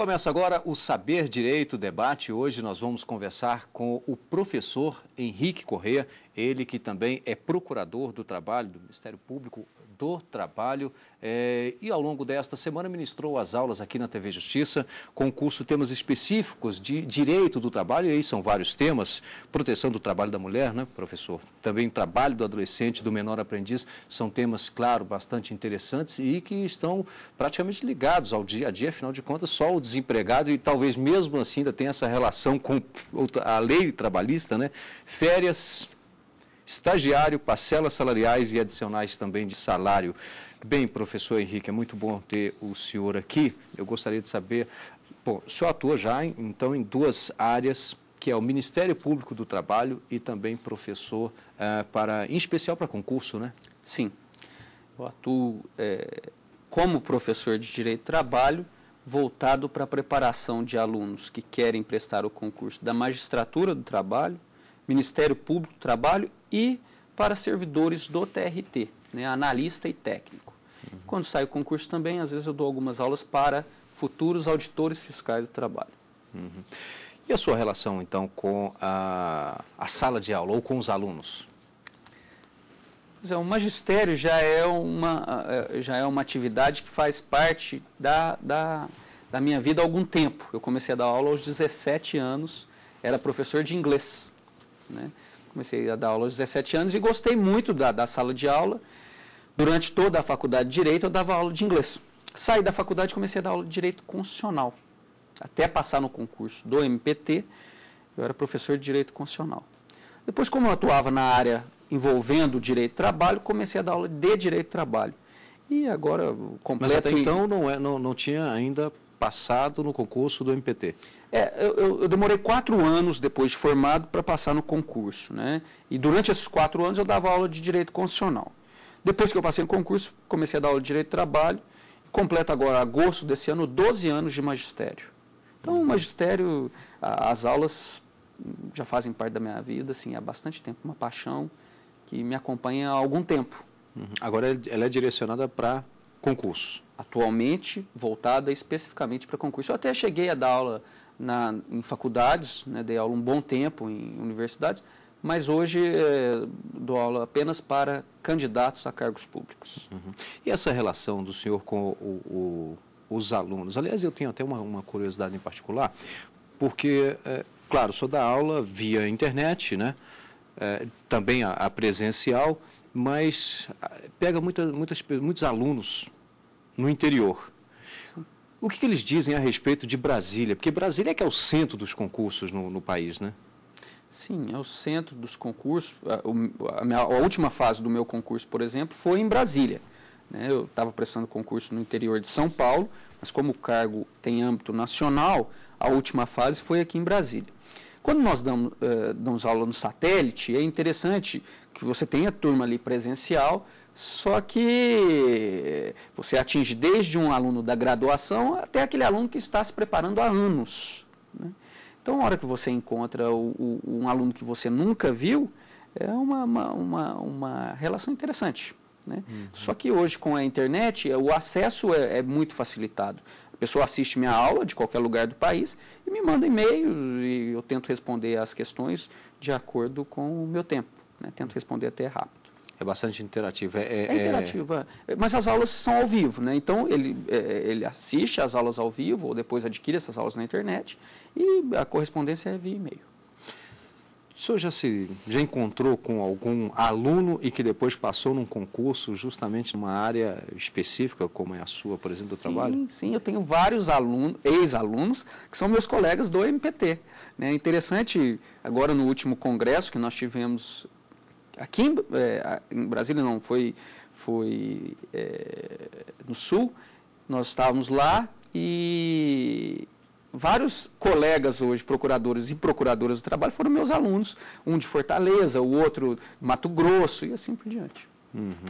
Começa agora o Saber Direito Debate. Hoje nós vamos conversar com o professor Henrique Corrêa, ele que também é procurador do trabalho, do Ministério Público do Trabalho, e ao longo desta semana ministrou as aulas aqui na TV Justiça, com o curso temas específicos de direito do trabalho, e aí são vários temas: proteção do trabalho da mulher, né, professor? Também trabalho do adolescente, do menor aprendiz, são temas, claro, bastante interessantes e que estão praticamente ligados ao dia a dia. Afinal de contas, só o desempregado, e talvez mesmo assim ainda tenha essa relação com a lei trabalhista, né? Férias, estagiário, parcelas salariais e adicionais também de salário. Bem, professor Henrique, é muito bom ter o senhor aqui. Eu gostaria de saber, bom, o senhor atua já, então, em duas áreas, que é o Ministério Público do Trabalho e também professor, em especial para concurso, né? Sim, eu atuo como professor de Direito do Trabalho, voltado para a preparação de alunos que querem prestar o concurso da Magistratura do Trabalho, Ministério Público do Trabalho e para servidores do TRT, né, analista e técnico. Quando sai o concurso também, às vezes eu dou algumas aulas para futuros auditores fiscais do trabalho. E a sua relação, então, com a sala de aula ou com os alunos? O magistério já é uma atividade que faz parte da minha vida há algum tempo. Eu comecei a dar aula aos 17 anos, era professor de inglês, né? Comecei a dar aula aos 17 anos e gostei muito da sala de aula. Durante toda a faculdade de Direito eu dava aula de inglês. Saí da faculdade e comecei a dar aula de Direito Constitucional. Até passar no concurso do MPT, eu era professor de Direito Constitucional. Depois, como eu atuava na área envolvendo o Direito do Trabalho, comecei a dar aula de Direito do Trabalho. E agora, completo... Mas até então não tinha ainda passado no concurso do MPT? Eu demorei 4 anos depois de formado para passar no concurso, né? E durante esses 4 anos eu dava aula de Direito Constitucional. Depois que eu passei no concurso, comecei a dar aula de Direito do Trabalho, e completo agora, agosto desse ano, 12 anos de magistério. Então, o magistério, as aulas já fazem parte da minha vida, assim, há bastante tempo, uma paixão que me acompanha há algum tempo. Agora ela é direcionada para concurso? Atualmente, voltada especificamente para concurso. Eu até cheguei a dar aula em faculdades, né, dei aula um bom tempo em universidades, mas hoje dou aula apenas para candidatos a cargos públicos. E essa relação do senhor com os alunos? Aliás, eu tenho até uma curiosidade em particular, porque, claro, o senhor dá aula via internet, né? Também a presencial, mas pega muitos alunos no interior. Sim. O que eles dizem a respeito de Brasília? Porque Brasília é que é o centro dos concursos no país, né? Sim, é o centro dos concursos. A última fase do meu concurso, por exemplo, foi em Brasília, né? Eu estava prestando concurso no interior de São Paulo, mas como o cargo tem âmbito nacional, a última fase foi aqui em Brasília. Quando nós damos aula no satélite, é interessante que você tenha turma ali presencial, só que você atinge desde um aluno da graduação até aquele aluno que está se preparando há anos, né? Então, a hora que você encontra um aluno que você nunca viu, é uma relação interessante, né? Só que hoje, com a internet, o acesso é muito facilitado. A pessoa assiste minha aula de qualquer lugar do país e me manda e-mail e eu tento responder as questões de acordo com o meu tempo, né? Tento responder até rápido. É bastante interativo. É interativa, mas as aulas são ao vivo, né? Então ele assiste às aulas ao vivo ou depois adquire essas aulas na internet e a correspondência é via e-mail. O senhor já encontrou com algum aluno e que depois passou num concurso justamente numa área específica, como é a sua, por exemplo, do trabalho? Sim, eu tenho vários ex-alunos, que são meus colegas do MPT. É interessante, agora no último congresso que nós tivemos aqui em Brasília, não, foi no Sul, nós estávamos lá e vários colegas hoje, procuradores e procuradoras do trabalho, foram meus alunos, um de Fortaleza, o outro de Mato Grosso e assim por diante.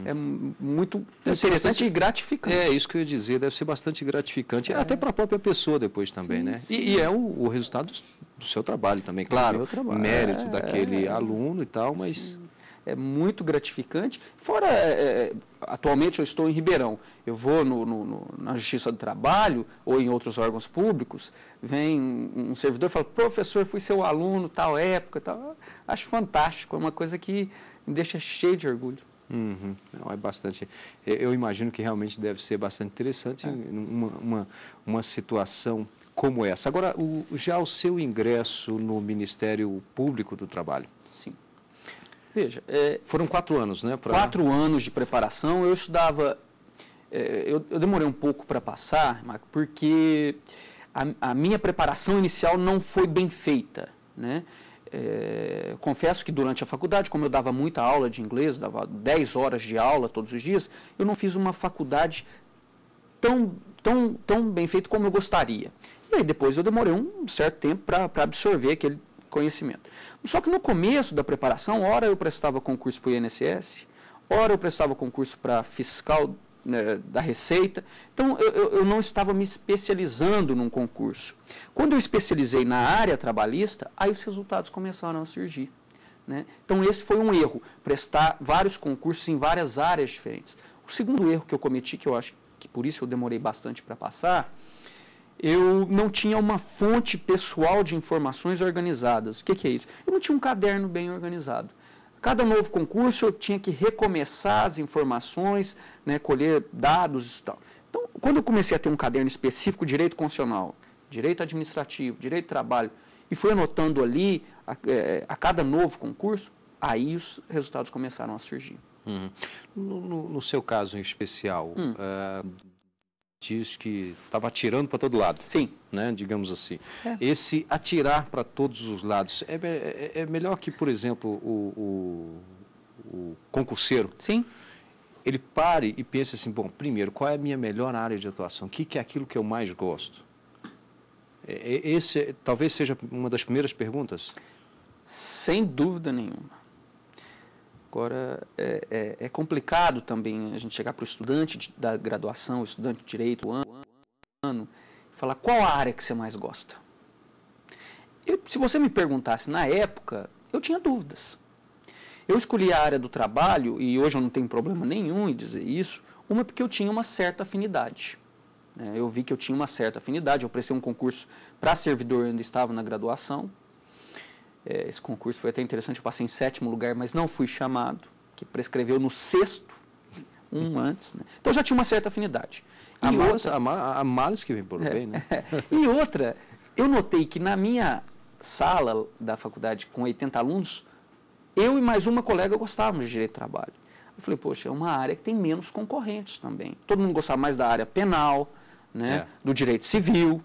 É muito interessante e gratificante. É isso que eu ia dizer, deve ser bastante gratificante, até para a própria pessoa depois também, né? Sim. E é o resultado do seu trabalho também, claro, mérito daquele aluno e tal, mas... Sim. é muito gratificante. Fora, atualmente eu estou em Ribeirão, eu vou na Justiça do Trabalho ou em outros órgãos públicos, vem um servidor e fala, professor, fui seu aluno, tal época, tal. Acho fantástico, é uma coisa que me deixa cheio de orgulho. Uhum. Não, é bastante. Eu imagino que realmente deve ser bastante interessante uma situação como essa. Agora, já o seu ingresso no Ministério Público do Trabalho? Sim. Veja, foram 4 anos, né? 4 anos de preparação. Eu estudava. Eu demorei um pouco para passar, Marco, porque a minha preparação inicial não foi bem feita, né? Confesso que durante a faculdade, como eu dava muita aula de inglês, dava 10 horas de aula todos os dias, eu não fiz uma faculdade tão bem feita como eu gostaria. E aí depois eu demorei um certo tempo para absorver aquele conhecimento. Só que no começo da preparação, ora eu prestava concurso para o INSS, ora eu prestava concurso para fiscal, né, da Receita. Então eu não estava me especializando num concurso. Quando eu especializei na área trabalhista, aí os resultados começaram a surgir, né? Então esse foi um erro, prestar vários concursos em várias áreas diferentes. O segundo erro que eu cometi, que eu acho que por isso eu demorei bastante para passar, eu não tinha uma fonte pessoal de informações organizadas. O que é isso? Eu não tinha um caderno bem organizado. Cada novo concurso eu tinha que recomeçar as informações, né, colher dados e tal. Então, quando eu comecei a ter um caderno específico, direito constitucional, direito administrativo, direito do trabalho, e fui anotando ali a cada novo concurso, aí os resultados começaram a surgir. Uhum. No seu caso em especial, diz que estava atirando para todo lado. Sim. Né, digamos assim. Esse atirar para todos os lados, é melhor que, por exemplo, o concurseiro, sim, ele pare e pense assim, bom, primeiro, qual é a minha melhor área de atuação? O que é aquilo que eu mais gosto? Esse talvez seja uma das primeiras perguntas. Sem dúvida nenhuma. Agora, é complicado também a gente chegar para o estudante da graduação, o estudante de direito, ano, e falar qual a área que você mais gosta. Se você me perguntasse na época, eu tinha dúvidas. Eu escolhi a área do trabalho, e hoje eu não tenho problema nenhum em dizer isso, uma porque eu tinha uma certa afinidade. Eu vi que eu tinha uma certa afinidade, eu prestei um concurso para servidor, eu ainda estava na graduação. Esse concurso foi até interessante, eu passei em 7º lugar, mas não fui chamado, que prescreveu no 6º, antes. Né? Então já tinha uma certa afinidade. A males que vem por bem, né? E outra, eu notei que na minha sala da faculdade, com 80 alunos, eu e mais uma colega gostávamos de direito do trabalho. Eu falei, poxa, é uma área que tem menos concorrentes também. Todo mundo gostava mais da área penal, né, do direito civil.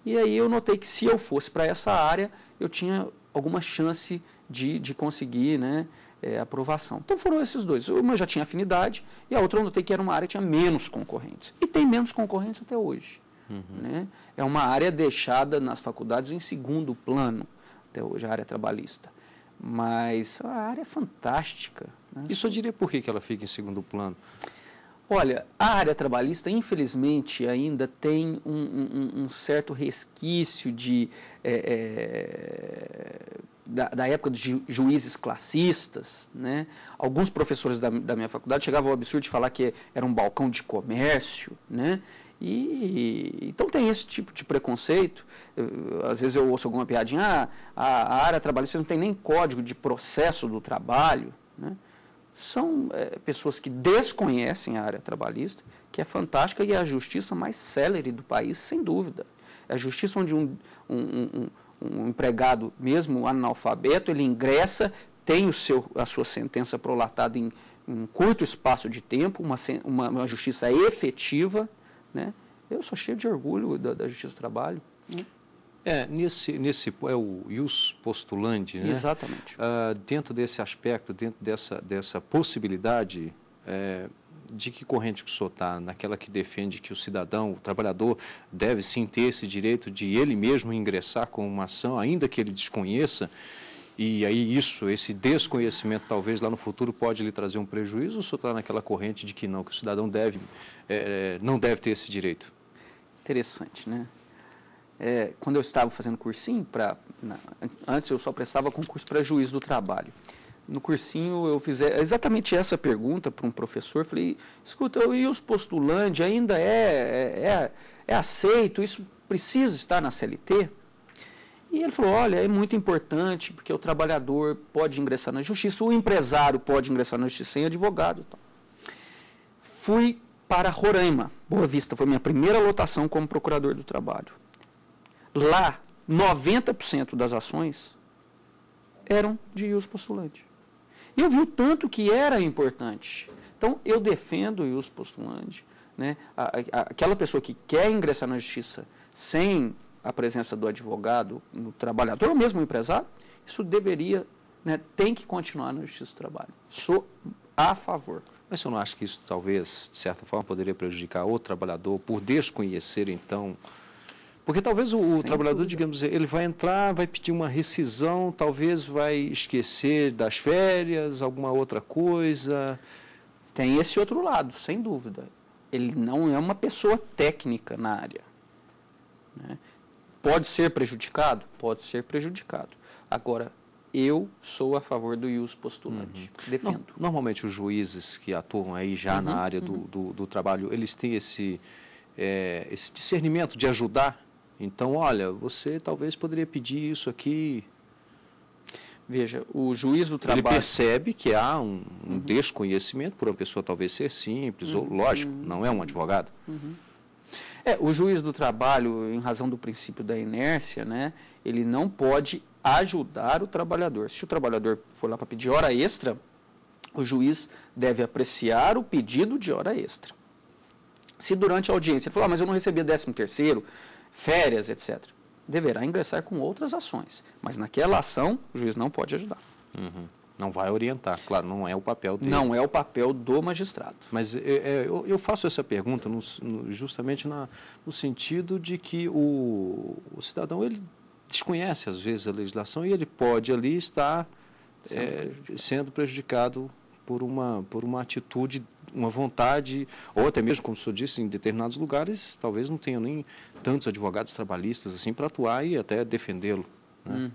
E aí eu notei que se eu fosse para essa área, eu tinha alguma chance de conseguir, né, aprovação. Então foram esses dois. Uma já tinha afinidade e a outra eu notei que era uma área que tinha menos concorrentes. E tem menos concorrentes até hoje. Né? É uma área deixada nas faculdades em segundo plano, até hoje, a área trabalhista. Mas a área é fantástica. Né? E só diria por que ela fica em segundo plano? Olha, a área trabalhista, infelizmente, ainda tem um certo resquício da época dos juízes classistas, né? Alguns professores da minha faculdade chegavam ao absurdo de falar que era um balcão de comércio, né? Então tem esse tipo de preconceito. Às vezes eu ouço alguma piadinha, a área trabalhista não tem nem código de processo do trabalho, né? São pessoas que desconhecem a área trabalhista, que é fantástica e é a justiça mais célere do país, sem dúvida. É a justiça onde um empregado, mesmo analfabeto, ele ingressa, tem a sua sentença prolatada em um curto espaço de tempo, uma justiça efetiva, né? Eu sou cheio de orgulho da Justiça do Trabalho. Nesse é o ius postulandi, né? Exatamente. Dentro desse aspecto, dentro dessa possibilidade, de que corrente que o senhor está? Naquela que defende que o cidadão, o trabalhador, deve sim ter esse direito de ele mesmo ingressar com uma ação, ainda que ele desconheça, e aí esse desconhecimento talvez lá no futuro pode lhe trazer um prejuízo, ou o senhor está naquela corrente de que não, que o cidadão não deve ter esse direito? Interessante, né? Quando eu estava fazendo cursinho, antes eu só prestava concurso para juiz do trabalho. no cursinho eu fiz exatamente essa pergunta para um professor. Falei, escuta, e os postulantes ainda é aceito? Isso precisa estar na CLT? E ele falou, olha, é muito importante, porque o trabalhador pode ingressar na justiça, o empresário pode ingressar na justiça sem advogado. Então. Fui para Roraima, Boa Vista, foi minha primeira lotação como procurador do trabalho. Lá, 90% das ações eram de ius postulante. E eu vi o tanto que era importante. Então, eu defendo o ius postulante, né? Aquela pessoa que quer ingressar na justiça sem a presença do advogado, no trabalhador, ou mesmo no empresário, isso deveria, né, tem que continuar na Justiça do Trabalho. Sou a favor. Mas você não acha que isso talvez, de certa forma, poderia prejudicar o trabalhador por desconhecer, então? Porque talvez o trabalhador, digamos, ele vai entrar, vai pedir uma rescisão, talvez vai esquecer das férias, alguma outra coisa. Tem esse outro lado, sem dúvida. Ele não é uma pessoa técnica na área, né? Pode ser prejudicado? Pode ser prejudicado. Agora, eu sou a favor do ius postulante. Defendo. Normalmente, os juízes que atuam aí já na área do trabalho, eles têm esse discernimento de ajudar. Então, olha, você talvez poderia pedir isso aqui. Veja, o juiz do trabalho... Ele percebe que há um desconhecimento por uma pessoa talvez ser simples, ou lógico, não é um advogado. O juiz do trabalho, em razão do princípio da inércia, né, ele não pode ajudar o trabalhador. Se o trabalhador for lá para pedir hora extra, o juiz deve apreciar o pedido de hora extra. Se durante a audiência ele falar, mas eu não recebia 13º, férias, etc., deverá ingressar com outras ações. Mas naquela ação, o juiz não pode ajudar. Não vai orientar, claro, não é o papel dele. Não é o papel do magistrado. Mas eu faço essa pergunta justamente no sentido de que o cidadão, ele desconhece às vezes a legislação e ele pode ali estar sendo prejudicado por uma atitude, uma vontade, ou até mesmo, como o senhor disse, em determinados lugares, talvez não tenha nem tantos advogados trabalhistas assim para atuar e até defendê-lo. Né?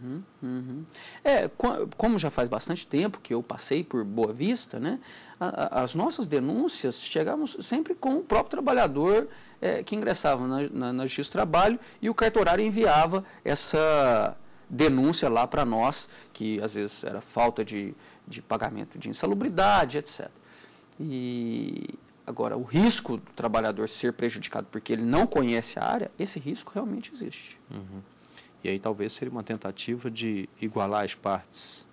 Como já faz bastante tempo que eu passei por Boa Vista, né, as nossas denúncias chegavam sempre com o próprio trabalhador que ingressava na Justiça do Trabalho e o cartorário enviava essa denúncia lá para nós, que às vezes era falta de pagamento de insalubridade, etc. E agora, o risco do trabalhador ser prejudicado porque ele não conhece a área, esse risco realmente existe. E aí talvez seria uma tentativa de igualar as partes.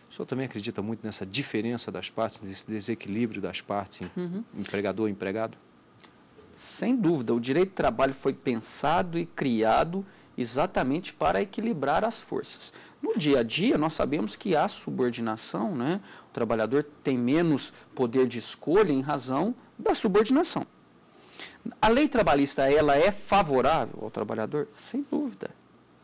O senhor também acredita muito nessa diferença das partes, nesse desequilíbrio das partes, empregador e empregado? Sem dúvida, o direito do trabalho foi pensado e criado exatamente para equilibrar as forças. No dia a dia, nós sabemos que há subordinação, né? O trabalhador tem menos poder de escolha em razão da subordinação. A lei trabalhista, ela é favorável ao trabalhador? Sem dúvida,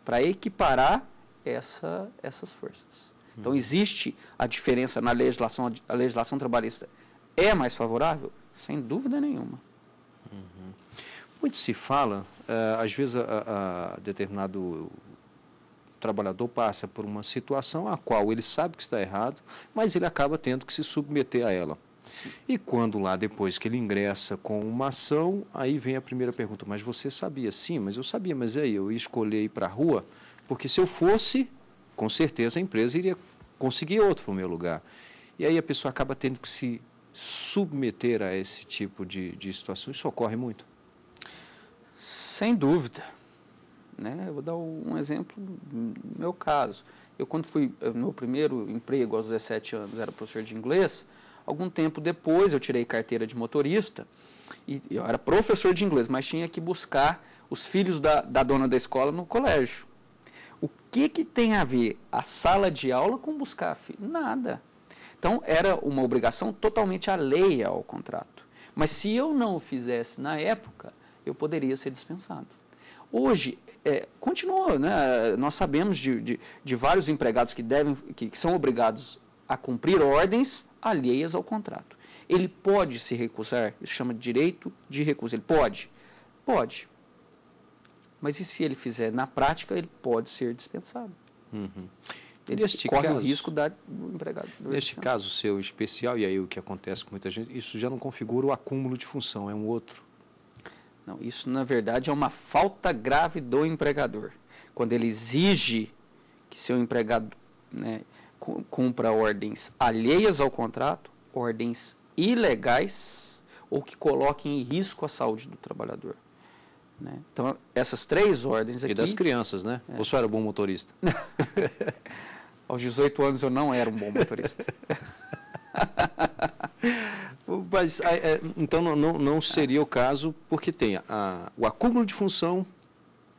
para equiparar essas forças. Então, existe a diferença na legislação, a legislação trabalhista é mais favorável? Sem dúvida nenhuma. Muito se fala, às vezes determinado trabalhador passa por uma situação a qual ele sabe que está errado, mas ele acaba tendo que se submeter a ela. Sim. E quando lá, depois que ele ingressa com uma ação, aí vem a primeira pergunta, mas você sabia? Sim, mas eu sabia, mas aí eu ia escolher ir para a rua, porque se eu fosse, com certeza a empresa iria conseguir outro para o meu lugar. E aí a pessoa acaba tendo que se submeter a esse tipo de situação. Isso ocorre muito? Sem dúvida. Né? Eu vou dar um exemplo no meu caso. Eu, quando fui no meu primeiro emprego, aos 17 anos, era professor de inglês. Algum tempo depois, eu tirei carteira de motorista e eu era professor de inglês, mas tinha que buscar os filhos da dona da escola no colégio. O que tem a ver a sala de aula com buscar filho? Nada. Então, era uma obrigação totalmente alheia ao contrato. Mas se eu não o fizesse na época, eu poderia ser dispensado. Hoje, continua, né? Nós sabemos de vários empregados que são obrigados a cumprir ordens alheias ao contrato. Ele pode se recusar, isso chama de direito de recusa. Ele pode? Pode. Mas e se ele fizer na prática, ele pode ser dispensado. Ele corre o risco do empregado. Neste caso seu especial, e aí o que acontece com muita gente, isso já não configura o acúmulo de função, é um outro. Não, isso na verdade é uma falta grave do empregador. Quando ele exige que seu empregado, né, cumpra ordens alheias ao contrato, ordens ilegais ou que coloquem em risco a saúde do trabalhador. Né? Então, essas 3 ordens aqui... E das crianças, né? Ou só era bom motorista? Aos 18 anos eu não era um bom motorista. Mas, então não seria o caso, porque tem o acúmulo de função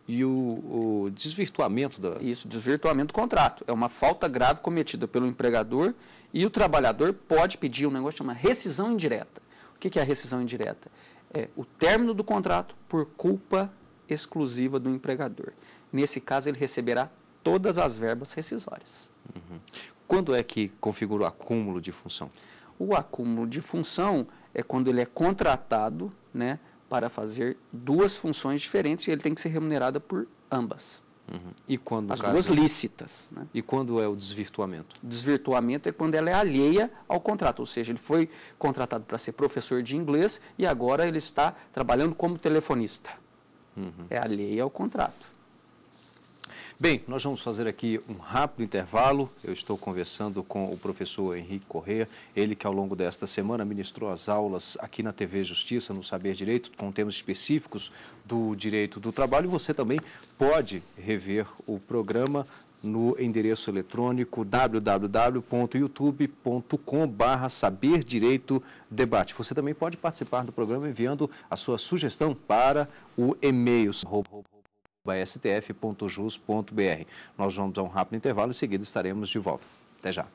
e o desvirtuamento da... Isso, desvirtuamento do contrato. É uma falta grave cometida pelo empregador e o trabalhador pode pedir um negócio chamado rescisão indireta. O que é a rescisão indireta? É o término do contrato por culpa exclusiva do empregador. Nesse caso, ele receberá todas as verbas rescisórias. Uhum. Quando é que configura o acúmulo de função? O acúmulo de função é quando ele é contratado, né, para fazer 2 funções diferentes e ele tem que ser remunerado por ambas. Uhum. E quando, as 2 lícitas. Né? E quando é o desvirtuamento? Desvirtuamento é quando ela é alheia ao contrato, ou seja, ele foi contratado para ser professor de inglês e agora ele está trabalhando como telefonista. Uhum. É alheia ao contrato. Bem, nós vamos fazer aqui um rápido intervalo. Eu estou conversando com o professor Henrique Corrêa, ele que ao longo desta semana ministrou as aulas aqui na TV Justiça, no Saber Direito, com temas específicos do direito do trabalho. Você também pode rever o programa no endereço eletrônico www.youtube.com/saberdireitodebate. Você também pode participar do programa enviando a sua sugestão para o e-mail stf.jus.br. Nós vamos a um rápido intervalo e em seguida estaremos de volta. Até já.